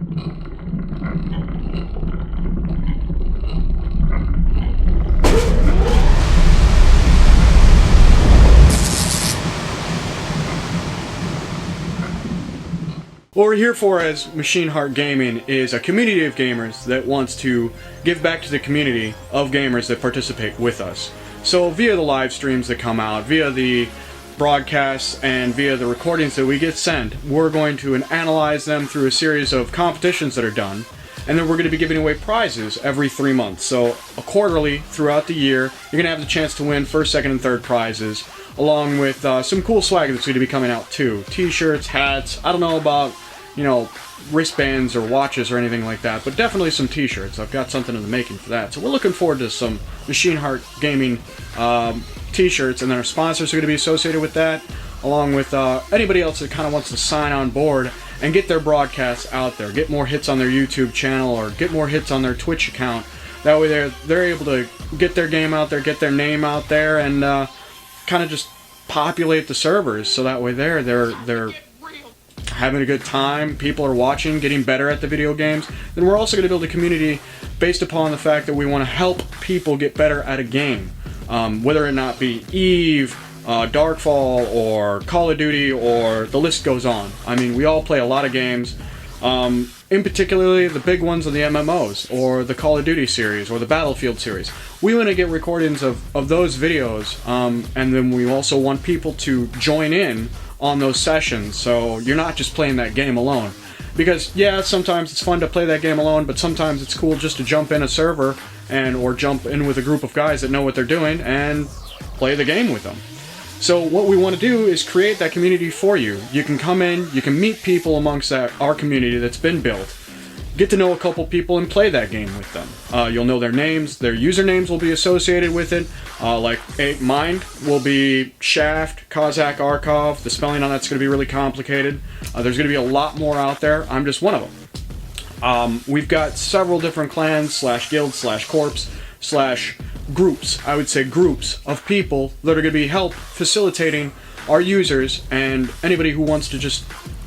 What we're here for as Machine Heart Gaming is a community of gamers that wants to give back to the community of gamers that participate with us. So via the live streams that come out, via the broadcasts, and via the recordings that we get sent, we're going to analyze them through a series of competitions that are done, and then we're going to be giving away prizes every 3 months. So quarterly throughout the year, you're going to have the chance to win first, second, and third prizes, along with some cool swag that's going to be coming out too. T-shirts, hats, I don't know about, wristbands or watches or anything like that, but definitely some t-shirts. I've got something in the making for that. So we're looking forward to some Machine Heart Gaming t-shirts, and then our sponsors are going to be associated with that, along with anybody else that kind of wants to sign on board and get their broadcasts out there, get more hits on their YouTube channel or get more hits on their Twitch account. That way they're able to get their game out there, get their name out there, and kind of just populate the servers. So that way they're having a good time, people are watching, getting better at the video games. Then we're also going to build a community based upon the fact that we want to help people get better at a game. Whether it not be Eve, Darkfall, or Call of Duty, or the list goes on. I mean, we all play a lot of games, in particularly the big ones of the MMOs, or the Call of Duty series, or the Battlefield series. We want to get recordings of those videos, and then we also want people to join in on those sessions, so you're not just playing that game alone. Because yeah, sometimes it's fun to play that game alone, but sometimes it's cool just to jump in a server or jump in with a group of guys that know what they're doing and play the game with them. So what we want to do is create that community for you. You can come in, you can meet people amongst our community that's been built, get to know a couple people and play that game with them. You'll know their names, their usernames will be associated with it. Like mine will be Shaft, Kozak, Arkov. The spelling on that's going to be really complicated. There's going to be a lot more out there. I'm just one of them. We've got several different clans, /guilds, /corps, /groups. I would say groups of people that are going to be facilitating our users and anybody who wants to just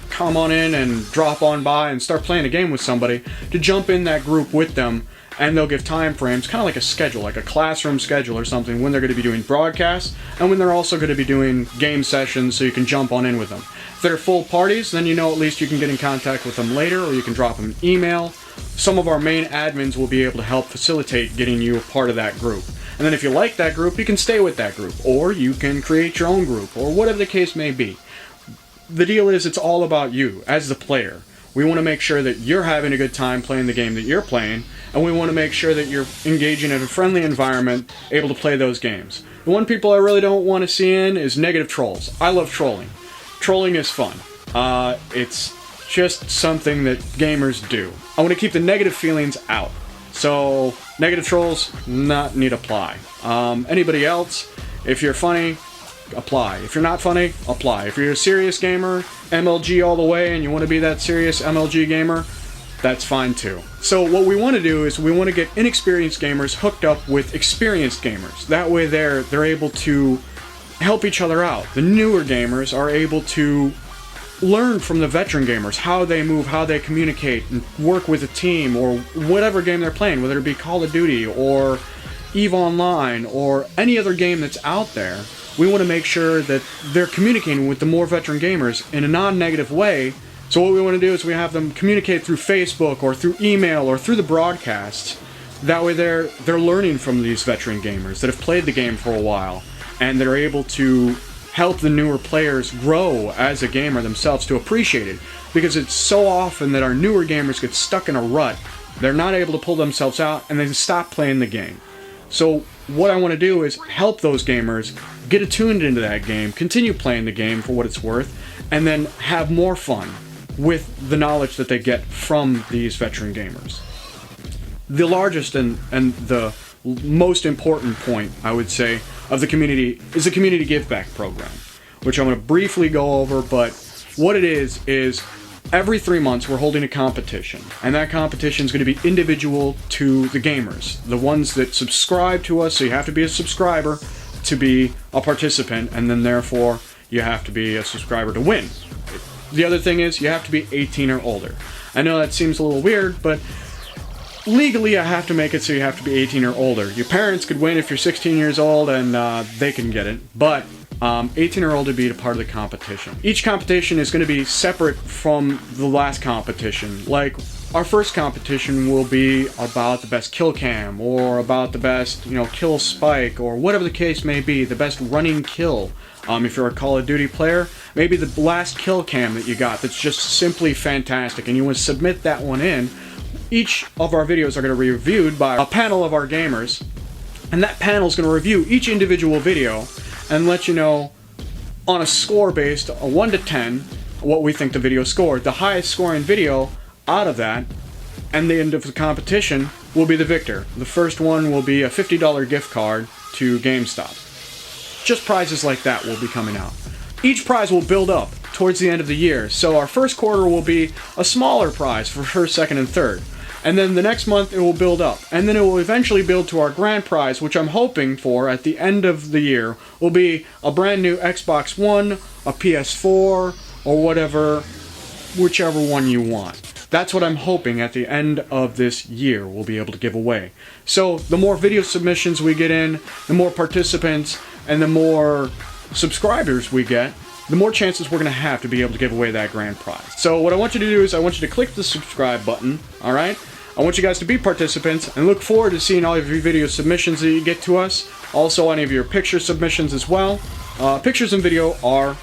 come on in and drop on by and start playing a game with somebody, to jump in that group with them, and they'll give time frames, kind of like a schedule, like a classroom schedule or something, when they're going to be doing broadcasts and when they're also going to be doing game sessions, so you can jump on in with them. If they're full parties, then at least you can get in contact with them later, or you can drop them an email. Some of our main admins will be able to help facilitate getting you a part of that group. And then if you like that group, you can stay with that group, or you can create your own group, or whatever the case may be. The deal is, it's all about you as the player. We want to make sure that you're having a good time playing the game that you're playing, and we want to make sure that you're engaging in a friendly environment, able to play those games. The one people I really don't want to see in is negative trolls. I love trolling. Trolling is fun. It's just something that gamers do. I want to keep the negative feelings out. So, negative trolls, not need apply. Anybody else, if you're funny, apply. If you're not funny, apply. If you're a serious gamer, MLG all the way, and you want to be that serious MLG gamer, that's fine too. So what we want to do is we want to get inexperienced gamers hooked up with experienced gamers. That way they're able to help each other out. The newer gamers are able to learn from the veteran gamers, how they move, how they communicate, and work with a team, or whatever game they're playing, whether it be Call of Duty, or EVE Online, or any other game that's out there. We want to make sure that they're communicating with the more veteran gamers in a non-negative way. So what we want to do is we have them communicate through Facebook or through email or through the broadcasts. That way they're learning from these veteran gamers that have played the game for a while, and they're able to help the newer players grow as a gamer themselves, to appreciate it. Because it's so often that our newer gamers get stuck in a rut. They're not able to pull themselves out, and they stop playing the game. So what I want to do is help those gamers get attuned into that game, continue playing the game for what it's worth, and then have more fun with the knowledge that they get from these veteran gamers. The largest and the most important point, I would say, of the community is the Community Give Back program, which I'm going to briefly go over, but what it is every 3 months we're holding a competition, and that competition is going to be individual to the gamers, the ones that subscribe to us. So you have to be a subscriber to be a participant, and then therefore you have to be a subscriber to win. The other thing is you have to be 18 or older. I know that seems a little weird, but legally I have to make it so you have to be 18 or older. Your parents could win if you're 16 years old and they can get it, but 18 or older be a part of the competition. Each competition is going to be separate from the last competition. Like, our first competition will be about the best kill cam, or about the best, kill spike, or whatever the case may be, the best running kill. If you're a Call of Duty player, maybe the last kill cam that you got that's just simply fantastic, and you want to submit that one in. Each of our videos are going to be reviewed by a panel of our gamers, and that panel is going to review each individual video and let you know on a score based, a 1 to 10, what we think the video scored. The highest scoring video out of that, and the end of the competition, will be the victor. The first one will be a $50 gift card to GameStop. Just prizes like that will be coming out. Each prize will build up towards the end of the year, so our first quarter will be a smaller prize for first, second, and third. And then the next month it will build up. And then it will eventually build to our grand prize, which I'm hoping for at the end of the year will be a brand new Xbox One, a PS4, or whatever, whichever one you want. That's what I'm hoping at the end of this year we'll be able to give away. So the more video submissions we get in, the more participants, and the more subscribers we get, the more chances we're going to have to be able to give away that grand prize. So what I want you to do is I want you to click the subscribe button, alright? I want you guys to be participants and look forward to seeing all of your video submissions that you get to us. Also any of your picture submissions as well. Pictures and video are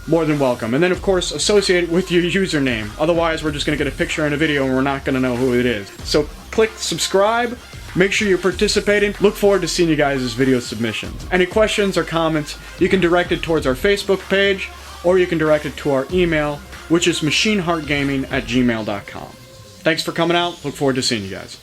more than welcome. And then of course associate it with your username. Otherwise we're just going to get a picture and a video and we're not going to know who it is. So click subscribe. Make sure you're participating. Look forward to seeing you guys' video submissions. Any questions or comments, you can direct it towards our Facebook page, or you can direct it to our email, which is machineheartgaming@gmail.com. Thanks for coming out. Look forward to seeing you guys.